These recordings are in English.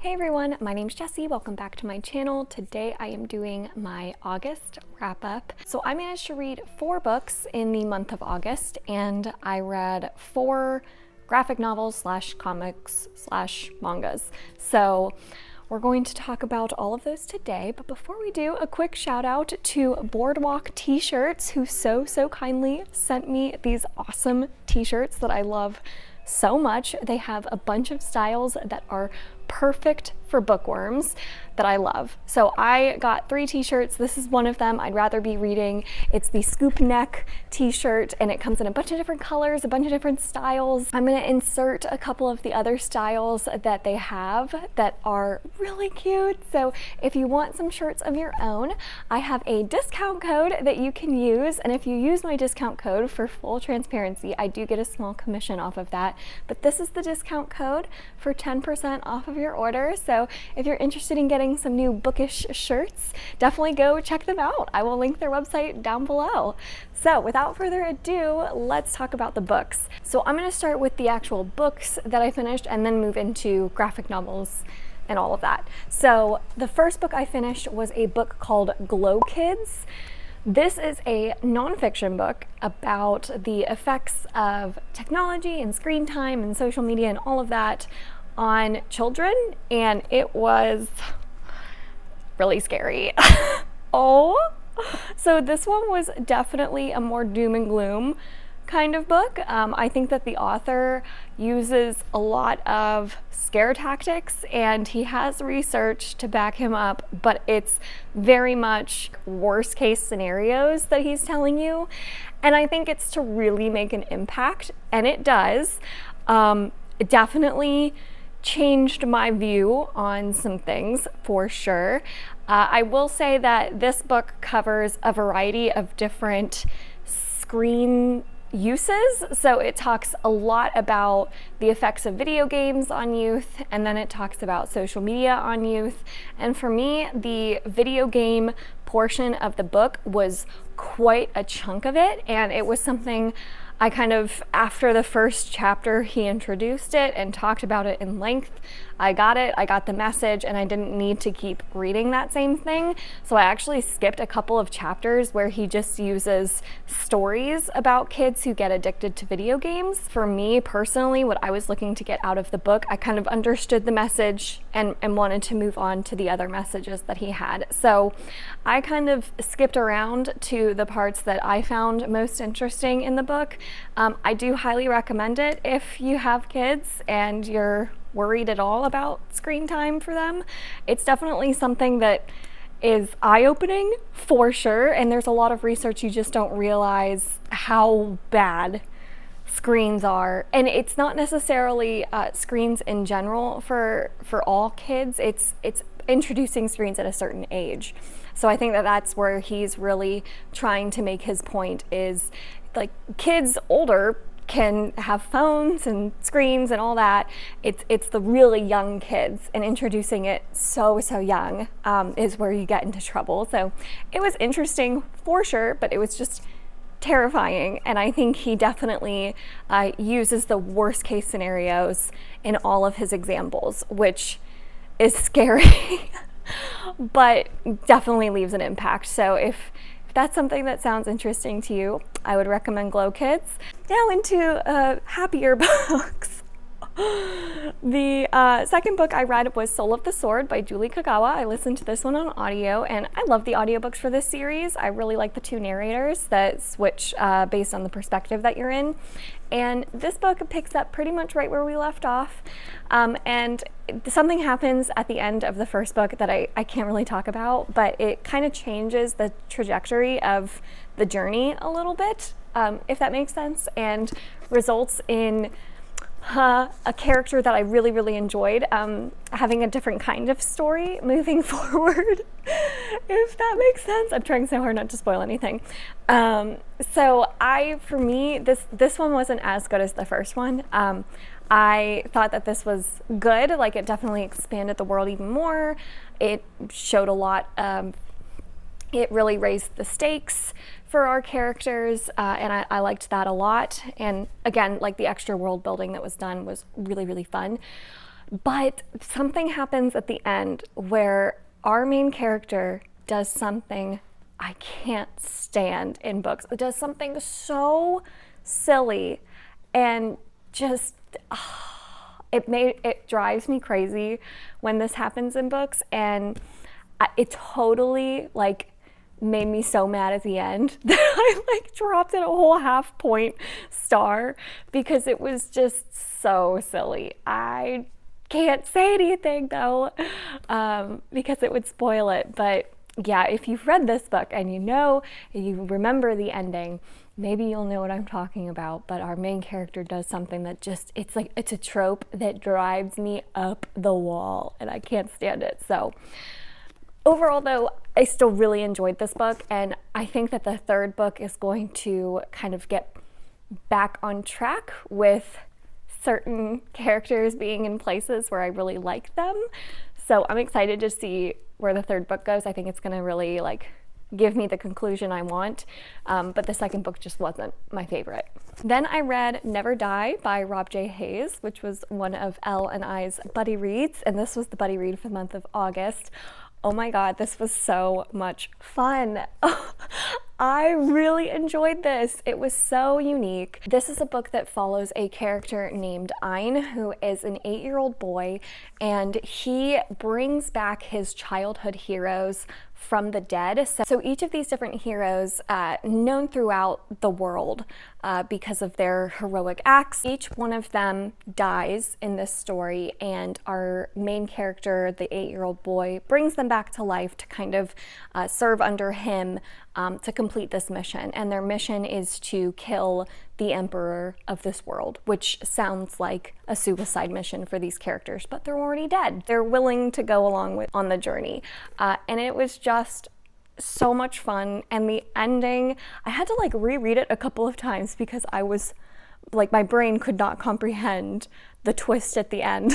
Hey everyone, my name's Jessie. Welcome back to my channel. Today I am doing my August wrap up. So I managed to read 4 books in the month of August, and I read 4 graphic novels slash comics slash mangas. So we're going to talk about all of those today, but before we do, a quick shout out to Boardwalk t-shirts, who so kindly sent me these awesome t-shirts that I love so much. They have a bunch of styles that are perfect for bookworms that I love. So I got 3 t-shirts. This is one of them. I'd rather be reading. It's the scoop neck t-shirt, and it comes in a bunch of different colors, a bunch of different styles. I'm going to insert a couple of the other styles that they have that are really cute. So if you want some shirts of your own, I have a discount code that you can use, and if you use my discount code, for full transparency, I do get a small commission off of that, but this is the discount code for 10% off of your order. So if you're interested in getting some new bookish shirts, definitely go check them out. I will link their website down below. So without further ado, let's talk about the books. So I'm going to start with the actual books that I finished and then move into graphic novels and all of that. So the first book I finished was a book called Glow Kids. This is a nonfiction book about the effects of technology and screen time and social media and all of that on children, and it was really scary. So this one was definitely a more doom and gloom kind of book. I think that the author uses a lot of scare tactics, and he has research to back him up, but it's very much worst case scenarios that he's telling you, and I think it's to really make an impact, and it does. It definitely changed my view on some things for sure. I will say that this book covers a variety of different screen uses. So it talks a lot about the effects of video games on youth, and then it talks about social media on youth. And for me, the video game portion of the book was quite a chunk of it, and it was something I kind of, after the first chapter, he introduced it and talked about it in length. I got the message, and I didn't need to keep reading that same thing. So I actually skipped a couple of chapters where he just uses stories about kids who get addicted to video games. For me personally, what I was looking to get out of the book, I kind of understood the message and wanted to move on to the other messages that he had. So I kind of skipped around to the parts that I found most interesting in the book. I do highly recommend it if you have kids and you're worried at all about screen time for them. It's definitely something that is eye-opening for sure, and there's a lot of research. You just don't realize how bad screens are, and it's not necessarily screens in general for all kids. It's introducing screens at a certain age. So I think that that's where he's really trying to make his point, is like kids older can have phones and screens and all that. It's the really young kids, and introducing it so young is where you get into trouble. So it was interesting for sure, but it was just terrifying, and I think he definitely uses the worst case scenarios in all of his examples, which is scary but definitely leaves an impact. So if that's something that sounds interesting to you, I would recommend Glow Kids. Now into happier books. The second book I read was Soul of the Sword by Julie Kagawa. I listened to this one on audio, and I love the audiobooks for this series. I really like the 2 narrators that switch based on the perspective that you're in. And this book picks up pretty much right where we left off. And something happens at the end of the first book that I can't really talk about, but it kind of changes the trajectory of the journey a little bit, if that makes sense, and results in a character that I really enjoyed having a different kind of story moving forward, if that makes sense. I'm trying so hard not to spoil anything. So for me, this one wasn't as good as the first one. I thought that this was good. Like, it definitely expanded the world even more. It showed a lot. It really raised the stakes for our characters, and I liked that a lot. And again, like, the extra world building that was done was really fun. But something happens at the end where our main character does something I can't stand in books. It does something so silly and just it drives me crazy when this happens in books, and it totally like made me so mad at the end that I like dropped it a whole half-point star because it was just so silly. I can't say anything though, because it would spoil it. But yeah, if you've read this book and you remember the ending, maybe you'll know what I'm talking about. But our main character does something that just, it's a trope that drives me up the wall and I can't stand it. So overall though, I still really enjoyed this book, and I think that the third book is going to kind of get back on track with certain characters being in places where I really like them. So I'm excited to see where the third book goes. I think it's going to really like give me the conclusion I want, but the second book just wasn't my favorite. Then I read Never Die by Rob J. Hayes, which was one of Elle and I's buddy reads, and this was the buddy read for the month of August. Oh my God, this was so much fun. I really enjoyed this. It was so unique. This is a book that follows a character named Ein, who is an 8-year-old boy, and he brings back his childhood heroes from the dead. So each of these different heroes, known throughout the world because of their heroic acts, each one of them dies in this story, and our main character, the 8-year-old boy, brings them back to life to kind of serve under him to complete this mission. And their mission is to kill the emperor of this world, which sounds like a suicide mission for these characters, but they're already dead. They're willing to go along on the journey. And it was just so much fun. And the ending, I had to like reread it a couple of times because I was like, my brain could not comprehend the twist at the end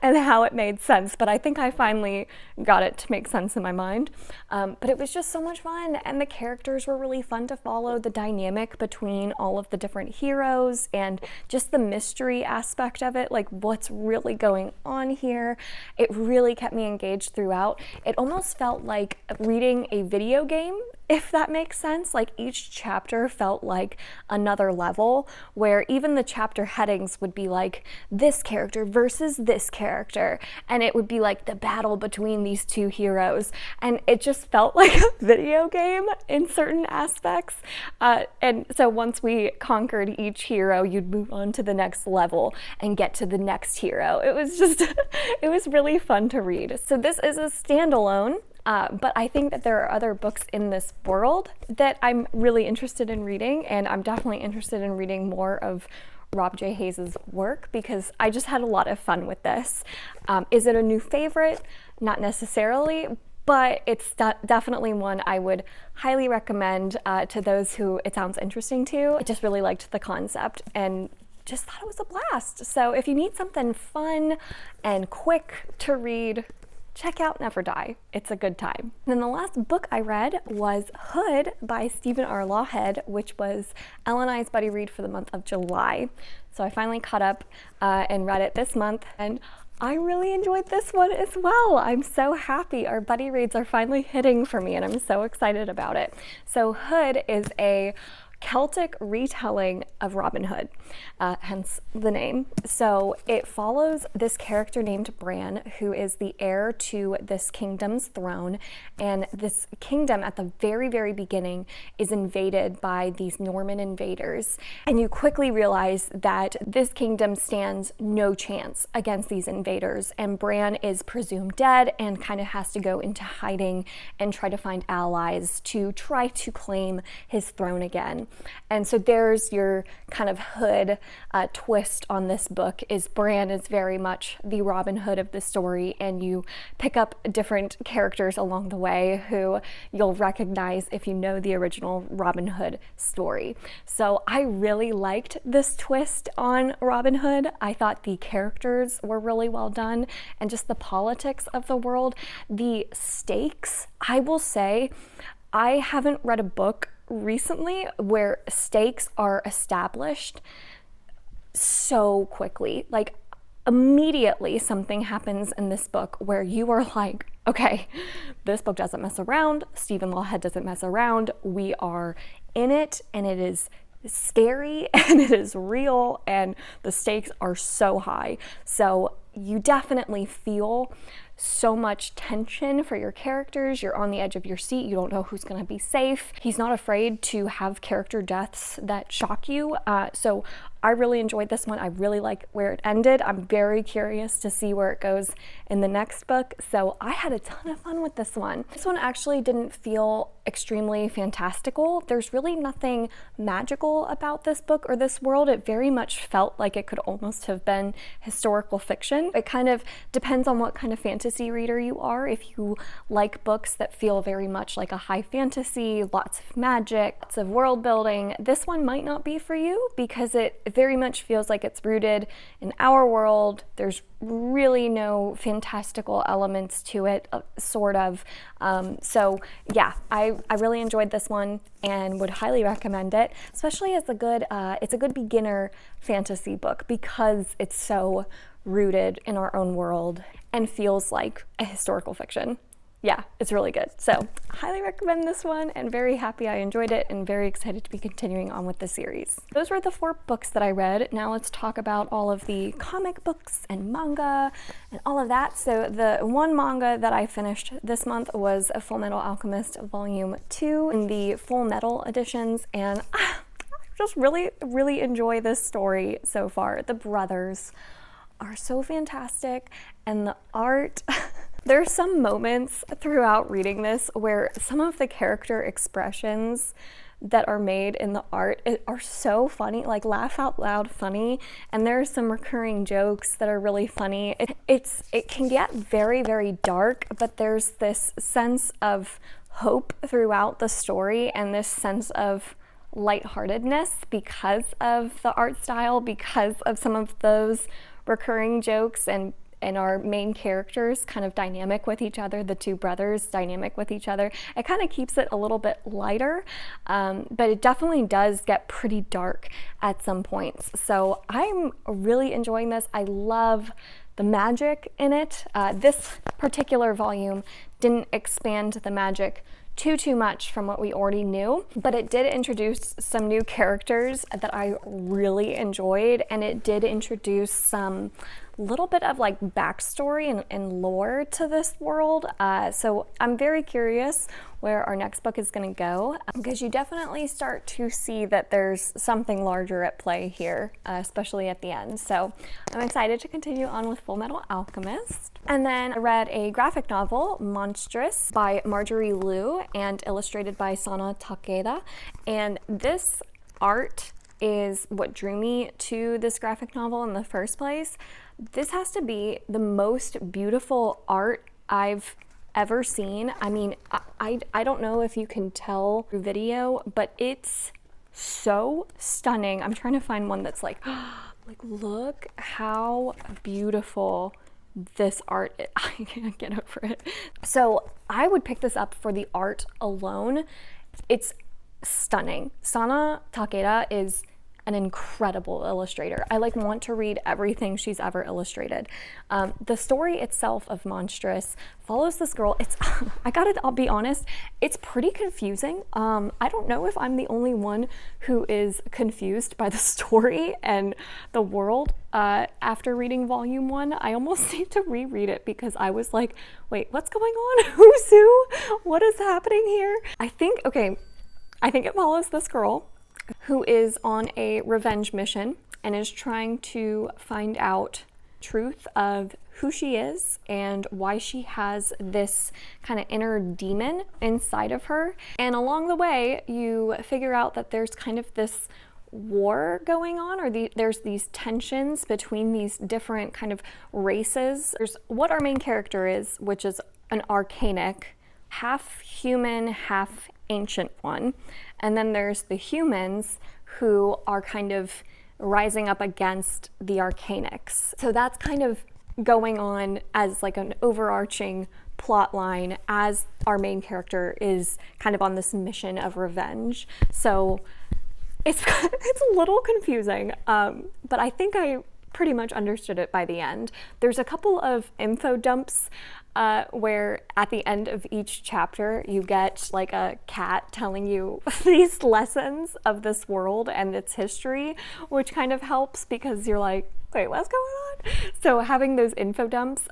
and how it made sense. But I think I finally got it to make sense in my mind. But it was just so much fun, and the characters were really fun to follow. The dynamic between all of the different heroes and just the mystery aspect of it, like what's really going on here. It really kept me engaged throughout. It almost felt like reading a video game, if that makes sense. Like each chapter felt like another level, where even the chapter headings would be like this character versus this character, and it would be like the battle between these two heroes, and it just felt like a video game in certain aspects. And so once we conquered each hero, you'd move on to the next level and get to the next hero. It was just it was really fun to read. So this is a standalone, but I think that there are other books in this world that I'm really interested in reading, and I'm definitely interested in reading more of Rob J. Hayes' work because I just had a lot of fun with this. Is it a new favorite? Not necessarily, but it's definitely one I would highly recommend to those who it sounds interesting to. I just really liked the concept and just thought it was a blast. So if you need something fun and quick to read, check out Never Die. It's a good time. And then the last book I read was Hood by Stephen R. Lawhead, which was Elle and I's buddy read for the month of July. So I finally caught up and read it this month, and I really enjoyed this one as well. I'm so happy. Our buddy reads are finally hitting for me, and I'm so excited about it. So Hood is a Celtic retelling of Robin Hood, hence the name. So it follows this character named Bran, who is the heir to this kingdom's throne, and this kingdom at the very, very beginning is invaded by these Norman invaders, and you quickly realize that this kingdom stands no chance against these invaders, and Bran is presumed dead and kind of has to go into hiding and try to find allies to try to claim his throne again. And so there's your kind of Hood twist on this book, is Bran is very much the Robin Hood of the story, and you pick up different characters along the way who you'll recognize if you know the original Robin Hood story. So I really liked this twist on Robin Hood. I thought the characters were really well done, and just the politics of the world, the stakes. I will say, I haven't read a book recently where stakes are established so quickly. Like, immediately something happens in this book where you are like, okay, this book doesn't mess around. Stephen Lawhead doesn't mess around. We are in it, and it is scary and it is real, and the stakes are so high. So you definitely feel so much tension for your characters. You're on the edge of your seat. You don't know who's going to be safe. He's not afraid to have character deaths that shock you. So I really enjoyed this one. I really like where it ended. I'm very curious to see where it goes in the next book. So I had a ton of fun with this one. This one actually didn't feel extremely fantastical. There's really nothing magical about this book or this world. It very much felt like it could almost have been historical fiction. It kind of depends on what kind of fantasy reader you are. If you like books that feel very much like a high fantasy, lots of magic, lots of world building, this one might not be for you because it very much feels like it's rooted in our world. There's really no fantastical elements to it, sort of. So yeah, I really enjoyed this one and would highly recommend it, especially as it's a good beginner fantasy book because it's so rooted in our own world and feels like a historical fiction. Yeah, it's really good. So highly recommend this one, and very happy I enjoyed it and very excited to be continuing on with the series. Those were the 4 books that I read. Now let's talk about all of the comic books and manga and all of that. So the one manga that I finished this month was Fullmetal Alchemist Volume 2 in the Full Metal editions, and I just really enjoy this story so far. The brothers are so fantastic, and the art there's some moments throughout reading this where some of the character expressions that are made in the art are so funny, like laugh out loud funny, and there are some recurring jokes that are really funny. It can get very dark, but there's this sense of hope throughout the story and this sense of lightheartedness because of the art style, because of some of those recurring jokes, and our main characters kind of dynamic with each other, the 2 brothers dynamic with each other. It kind of keeps it a little bit lighter, but it definitely does get pretty dark at some points. So I'm really enjoying this. I love the magic in it. This particular volume didn't expand the magic too much from what we already knew, but it did introduce some new characters that I really enjoyed, and it did introduce some little bit of like backstory and lore to this world. So I'm very curious where our next book is going to go, because you definitely start to see that there's something larger at play here, especially at the end. So I'm excited to continue on with Fullmetal Alchemist. And then I read a graphic novel, Monstrous, by Marjorie Liu and illustrated by Sana Takeda. And this art is what drew me to this graphic novel in the first place. This has to be the most beautiful art I've ever seen. I mean, I don't know if you can tell through video, but it's so stunning. I'm trying to find one that's like look how beautiful this art is. I can't get over it. So I would pick this up for the art alone. It's stunning. Sana Takeda is an incredible illustrator. I want to read everything she's ever illustrated. The story itself of Monstrous follows this girl. I'll be honest, it's pretty confusing. I don't know if I'm the only one who is confused by the story and the world. After reading volume 1, I almost need to reread it because I was like, wait, what's going on? Who's who? What is happening here? I think it follows this girl who is on a revenge mission and is trying to find out truth of who she is and why she has this kind of inner demon inside of her. And along the way, you figure out that there's kind of this war going on, or there's these tensions between these different kind of races. There's what our main character is, which is an arcanic, half human, half ancient one. And then there's the humans who are kind of rising up against the arcanics. So that's kind of going on as like an overarching plot line as our main character is kind of on this mission of revenge. So it's a little confusing, but I think I pretty much understood it by the end. There's a couple of info dumps where at the end of each chapter you get like a cat telling you these lessons of this world and its history, which kind of helps because you're like, wait, what's going on? So having those info dumps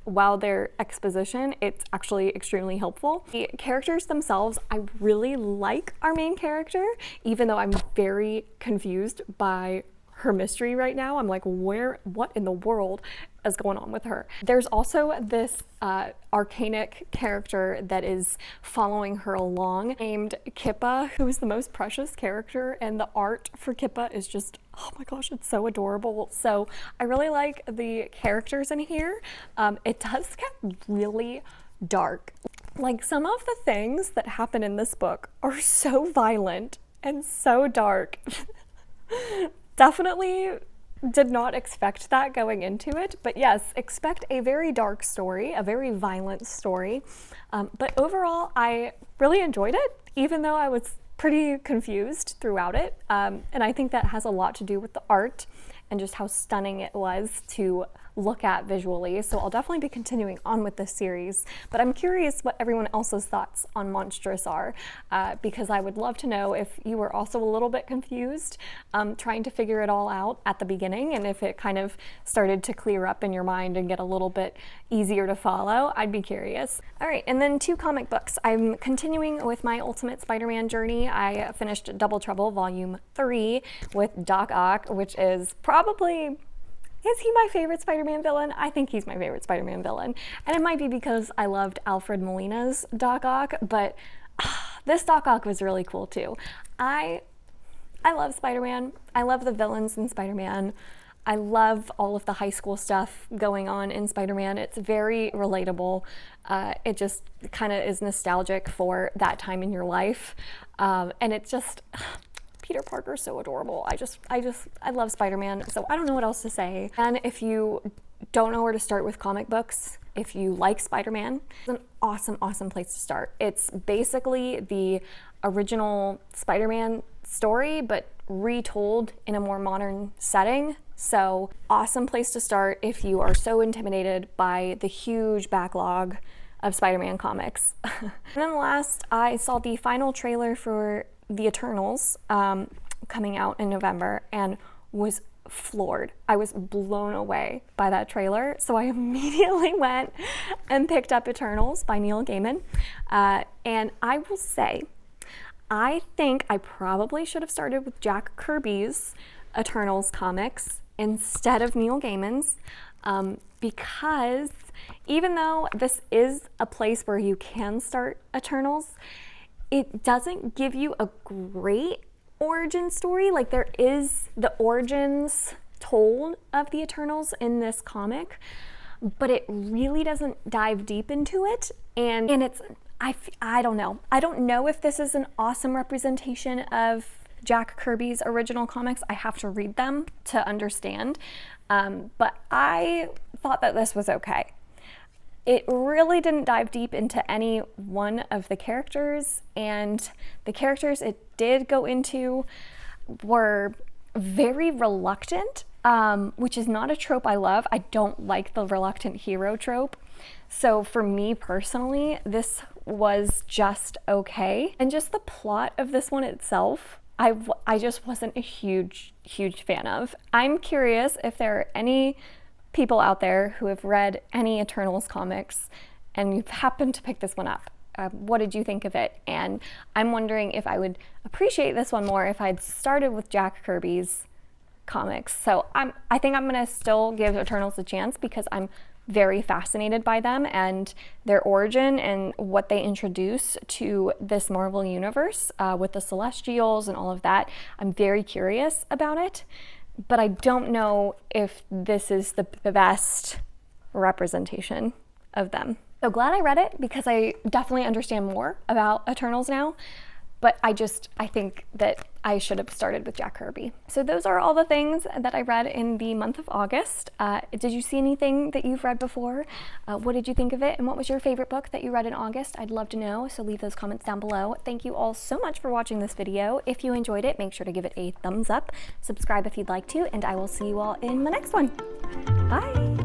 while they're exposition, it's actually extremely helpful. The characters themselves, I really like our main character, even though I'm very confused by her mystery right now. I'm like, what in the world is going on with her? There's also this arcanic character that is following her along named Kippa, who is the most precious character, and the art for Kippa is just, oh my gosh, it's so adorable. So I really like the characters in here. It does get really dark. Like, some of the things that happen in this book are so violent and so dark. Definitely did not expect that going into it, but yes, expect a very dark story, a very violent story. But overall, I really enjoyed it, even though I was pretty confused throughout it. And I think that has a lot to do with the art and just how stunning it was to look at visually. So I'll definitely be continuing on with this series, but I'm curious what everyone else's thoughts on Monstrous are, because I would love to know if you were also a little bit confused trying to figure it all out at the beginning, and if it kind of started to clear up in your mind and get a little bit easier to follow. I'd be curious. All right, and then 2 comic books. I'm continuing with my Ultimate Spider-Man journey. I finished Double Trouble Volume 3 with Doc Ock, which is probably, is he my favorite Spider-Man villain? I think he's my favorite Spider-Man villain. And it might be because I loved Alfred Molina's Doc Ock, but this Doc Ock was really cool too. I love Spider-Man. I love the villains in Spider-Man. I love all of the high school stuff going on in Spider-Man. It's very relatable. It just kind of is nostalgic for that time in your life. And it's just, Peter Parker's so adorable. I love Spider-Man, so I don't know what else to say. And if you don't know where to start with comic books, if you like Spider-Man, it's an awesome, awesome place to start. It's basically the original Spider-Man story, but retold in a more modern setting. So awesome place to start if you are so intimidated by the huge backlog of Spider-Man comics. And then last, I saw the final trailer for The Eternals coming out in November and was floored. I was blown away by that trailer. So I immediately went and picked up Eternals by Neil Gaiman. And I will say, I think I probably should have started with Jack Kirby's Eternals comics instead of Neil Gaiman's, because even though this is a place where you can start Eternals, it doesn't give you a great origin story. Like, there is the origins told of the Eternals in this comic, but it really doesn't dive deep into it. And it's, I don't know. I don't know if this is an awesome representation of Jack Kirby's original comics. I have to read them to understand. But I thought that this was okay. It really didn't dive deep into any one of the characters, and the characters it did go into were very reluctant, which is not a trope I love. I don't like the reluctant hero trope. So for me personally, this was just okay. And just the plot of this one itself, I just wasn't a huge fan of. I'm curious if there are any people out there who have read any Eternals comics and you've happened to pick this one up. What did you think of it? And I'm wondering if I would appreciate this one more if I'd started with Jack Kirby's comics. So I think I'm gonna still give Eternals a chance because I'm very fascinated by them and their origin and what they introduce to this Marvel universe with the Celestials and all of that. I'm very curious about it, but I don't know if this is the best representation of them. So glad I read it because I definitely understand more about Eternals now. but I think that I should have started with Jack Kirby. So those are all the things that I read in the month of August. Did you see anything that you've read before? What did you think of it? And what was your favorite book that you read in August? I'd love to know, so leave those comments down below. Thank you all so much for watching this video. If you enjoyed it, make sure to give it a thumbs up, subscribe if you'd like to, and I will see you all in my next one. Bye!